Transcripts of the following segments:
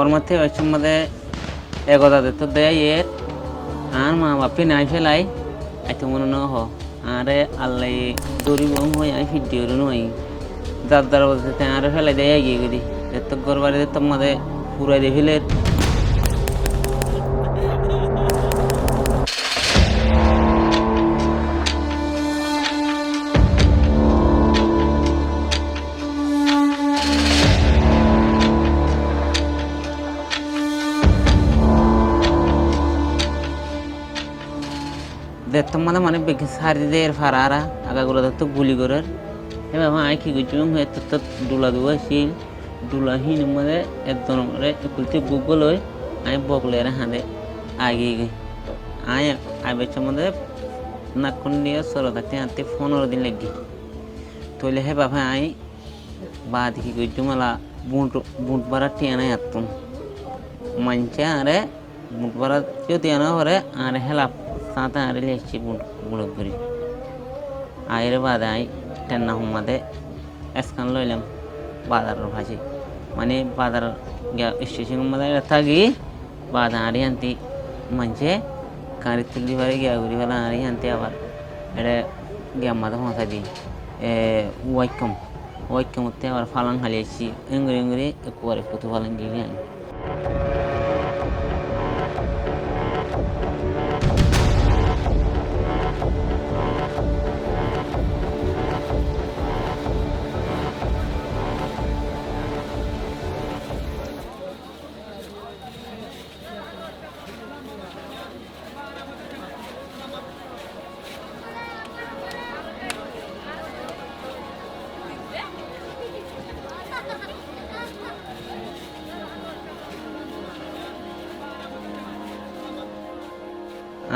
বর্মাতে ওই সম্বন্ধে এগোদা দিত দেয় এর আর মা বাপি নাই ফেলাই আইতো মনে ন হ আরে আল্লাহ দড়ি বম হই আই ভিডিও নই যার দ্বারা বলতে আরে ফেলাই দেয় এগিয়ে গেলি তো গরবারে তোমাদের পুরাই দিয়ে ফেলে দেখতাম মানে বেশি সারি দিয়ে ফারারা আগাগুলো তো গুলি করার এবার আই কি করছিলাম হয়তো তো ডুলা দেবো শিল ডুলা হিন মানে একদম খুলতে গুগল হয়ে আমি বকলে হাঁদে আগে গে আয় আইবের মধ্যে নাকুন দিয়ে সরো থাকতে হাঁটতে 15 দিন লাগি তৈলে হে বাবা আই বা দেখি করছি মালা বুট বুট বাড়া টিয়ানাই হাঁটতাম মানছে আরে বুট বাড়া যদি আনা পরে আরে হেলা সাঁতে আরে লেছি বুড়ো করি আয়ের বাদে আই টেন্না হুমাদে এসকান লইলাম বাজারের ভাজি মানে বাজার স্টেশন মধ্যে থাকি বাদা আড়ি আনতে মানছে কারি তুলি পারে গিয়া ঘুরি ফেলা আড়ি আনতে আবার এটা গিয়া মাথা মাথা দিই ওয়াইকমতে আবার ফালাং হালিয়েছি এঙ্গুরি এঙ্গুরি একবারে পুতু ফালাং গিয়ে আনি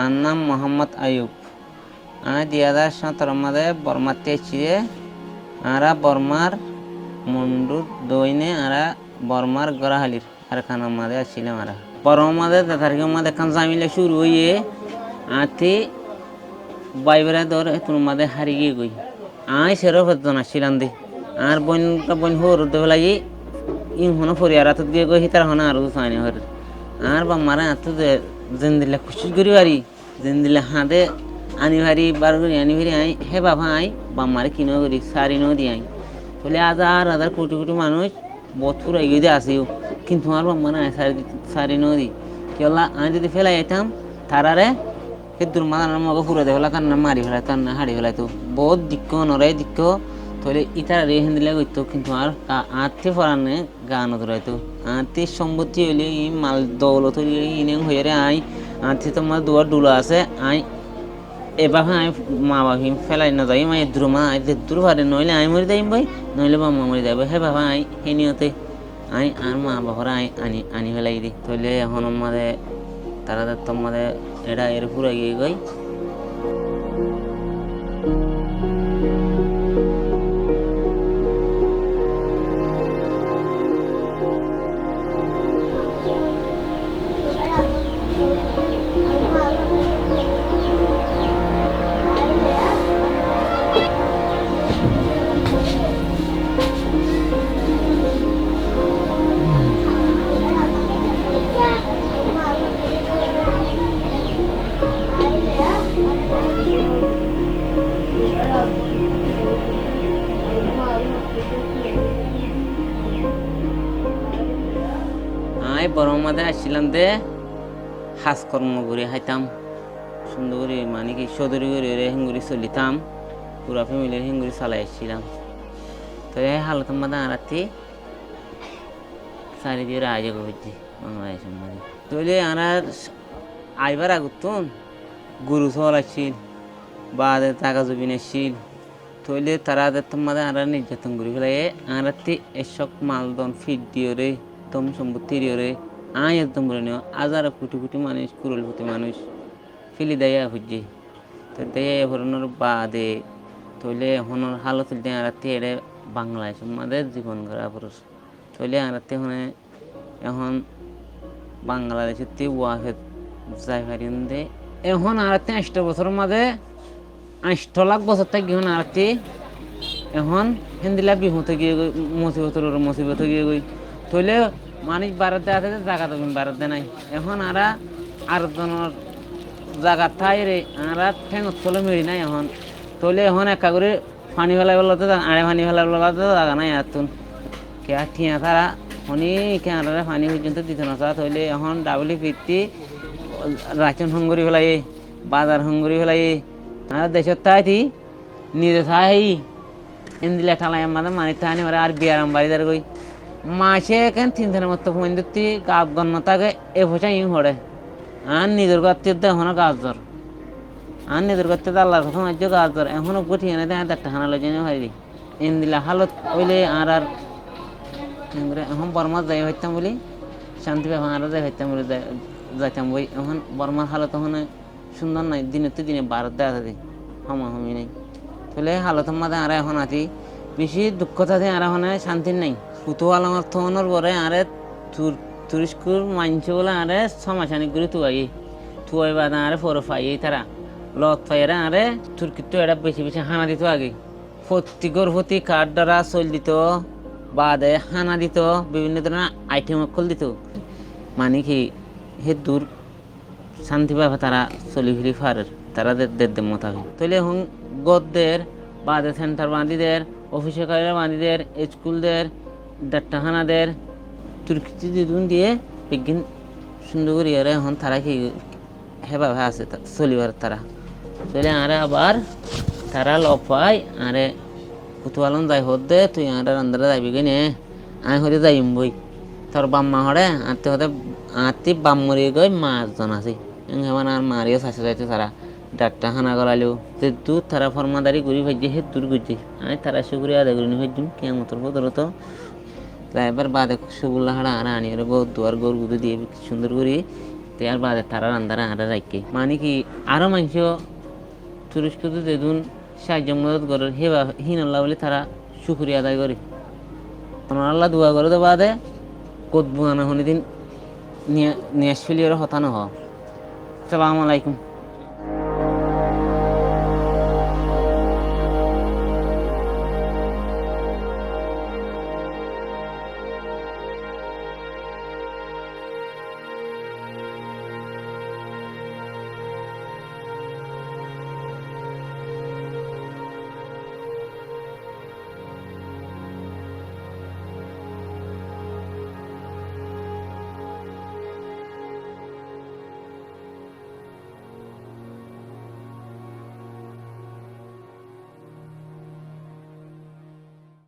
আর নাম মোহাম্মদ আয়ুব আমি 2017 মধ্যে বর্মাতে এসেছি আরা বর্মার মুন্ডুর দইনে আরা বর্মার গড়াহালির আর খানার মধ্যে আসছিলাম আরা বর্মার মধ্যে তারিখের মধ্যে খান জামিলে শুরু হইয়ে আতি বাইবেরা ধর তোর মধ্যে হারিয়ে গই আই সেরো ভেতন আসছিলাম দি আর বোন হোর দেবলাই ইহনো ফরিয়ার হাত দিয়ে গই হিতার হনা আর সাইনে হর আর বা মারা হাত জিন্দিলে খুশি করি পারি জিন্দিলে হাতে আনি ভারি বার করি আনি ভারি আই হে বাবা আই বাম্মারে কিনো করি সারি নো দি আই বলে হাজার কোটি কোটি মানুষ বছর এগিয়ে দিয়ে আসিও কিন্তু আমার বাম্মারা সারি নো দি কেলা আমি যদি ফেলাই যেতাম তারারে সে দুর্মাদার মগে ফুরে দেওয়া কান্না মারি ফেলাই তার না হারি ফেলাই তো বহুত দিক্ক নরে দিক্ক তাহলে ইতারা রে হেন্দিলে করতো কিন্তু আর আত্মীয় ফরানে গান ধরাইতো আত্মীয় সম্পত্তি হইলে ই মাল দৌলত হইলে ইনে হয়ে রে আই আত্মীয় তোমার দুয়ার ডুলা আছে আই এবার আমি মা বাপি ফেলাই না যাই মাই দূর মা আই দূর পারে নইলে আমি মরি যাইম ভাই নইলে বাবা মরি যাইব হে বাবা আই হে নিয়তে আই আর মা বাবারা আই আনি ফেলাই দি তাহলে এখন আমাদের তারা তোমাদের এটা এর পুরো গিয়ে গই বরং মাঝে আসছিলাম দে হাজকর্ম করে খাইতাম সুন্দর করে মানে কি সদরি করে হেঙ্গুরি চলিতাম পুরা ফ্যামিলির হেঙ্গুরি চালাই আসছিলাম তো এই হালত মাঝে আরাতি চারিদিকে আয়োজন করছি বাংলাদেশের মাঝে তৈলে আরা আইবার আগুতন গরু চল আসছিল বা টাকা জমিন আসছিল তৈলে তারা মাঝে আরা নির্যাতন করে ফেলাই আরাতি এসব মালদন ফিট দিয়ে রে তম সম্পত্তি রে আই একদম বলে নিও হাজার কোটি কোটি মানুষ করোড়পতি মানুষ ফেলি দেয়া হচ্ছে তো দেয়া ভরণের বাদে তৈলে এখনের হালত আরাতে এড়ে বাংলাদেশ আমাদের জীবন গড়া পুরুষ তৈলে আরাতে হনে এখন বাংলাদেশের তে ওয়াফেদ যাই পারিন দে এখন আরাতে 8 বছরের মাঝে 8 লাখ বছর থেকে এখন আরাতে এখন হিন্দিলা বিহুতে গিয়ে মুসিবত গিয়ে গই তৈলে মানুষ বাড়াতে আছে জায়গা তখন বাড়াতে নাই এখন আর জনের জায়গা থাই রে আরা ঠেঙ তলে মিড়ি নাই এখন তলে এখন একা করে পানি ফেলাই বলতে আড়ে পানি ফেলাই বলতে জায়গা নাই আর তুন কে ঠিয়া তারা অনেক আড়ারে পানি পর্যন্ত দিত না তা তৈলে এখন ডাবলি ফিরতি রাচন হঙ্গরি ফেলাই বাজার হঙ্গরি ফেলাই আর দেশের তাই নিজে থাই ইন্দিলা ঠালাই আমাদের মানি থানি আর বিয়ারাম বাড়িদার গই মাসে কেন 3 দিনের মতো ফোন দিতে গাছ গণ্য থাকে এ পয়সা ইং হড়ে আর নিজের গাছ এখনো গাছ ধর আর নিজের গাছ আল্লাহর কথা মাঝে গাছ ধর এখনো গঠিয়ে না দেয় 1.5 টাকা লজনে হারি ইন্দিলা হালত হইলে আর এখন বর্মার যাই হইতাম বলি শান্তি ব্যবহার আরও যাই হইতাম বলে যাইতাম বই এখন বর্মার হালত ওখানে সুন্দর নাই দিনের তো দিনে বারত দেওয়া থাকে হমি নেই তাহলে হালত মাঝে আর এখন আছি বেশি দুঃখ থাকে আর এখন শান্তি নাই ফুতুয়াল আমার থনের পরে আরে তুরস্কুর মানছে বলে আরে সমাসানি করে থুয়াই বাদা আরে ফোর ফাই তারা লত ফাইরা আরে তুর্কিত এটা বেশি বেশি হানা দিত আগে প্রত্যেকের প্রতি কাঠ দ্বারা চল দিত বাদে হানা দিত বিভিন্ন ধরনের আইটেম খোল দিত মানে কি হে দূর শান্তি পাবে তারা চলি ফিরি ফারের তারা দের মোতাবেক তাহলে এখন গদদের বাদে সেন্টার বাঁধিদের অফিসে কাজের বাঁধিদের স্কুলদের ডাক্তারখানাদের তুর্কিতে দিদুন দিয়ে বিজ্ঞান সুন্দর করে এখন তারা কি হেভাবে আছে চলিবার তারা চলে আরে আবার তারা লপাই আরে কুতুয়ালন যাই হতে তুই আরে আন্দারে যাইবি কিনে আমি হতে যাইম বই তোর বাম্মা হরে আত্মীয় হতে আত্মীয় বাম মরি গই মাছজন আছে মানে আর মারিও চাষে যাইতে তারা ডাক্তার খানা গলালেও যে দূর তারা ফরমাদারি করি ভাইছে হে দূর করছে আমি তারা সুগুরি আদায় করি ভাইজুম কেমন তোর বদলত এবার বাদে সুগুল্লা হাড়া আর আনি আর গৌ দুয়ার গৌর গুদু দিয়ে সুন্দর করি তো আর বাদে তারা রান্দারা আরা রাখকে মানে কি আরও মানুষ তুরস্ক তো দেখুন সাহায্য মদত করে হেবা হিনাল্লাহ বলে তারা সুখুরি আদায় করে আল্লাহ দোয়া করে তো বাদে কত বুয়ানা হনি দিন নিয়াস ফেলিয়ে হতানো হ আসসালামু আলাইকুম।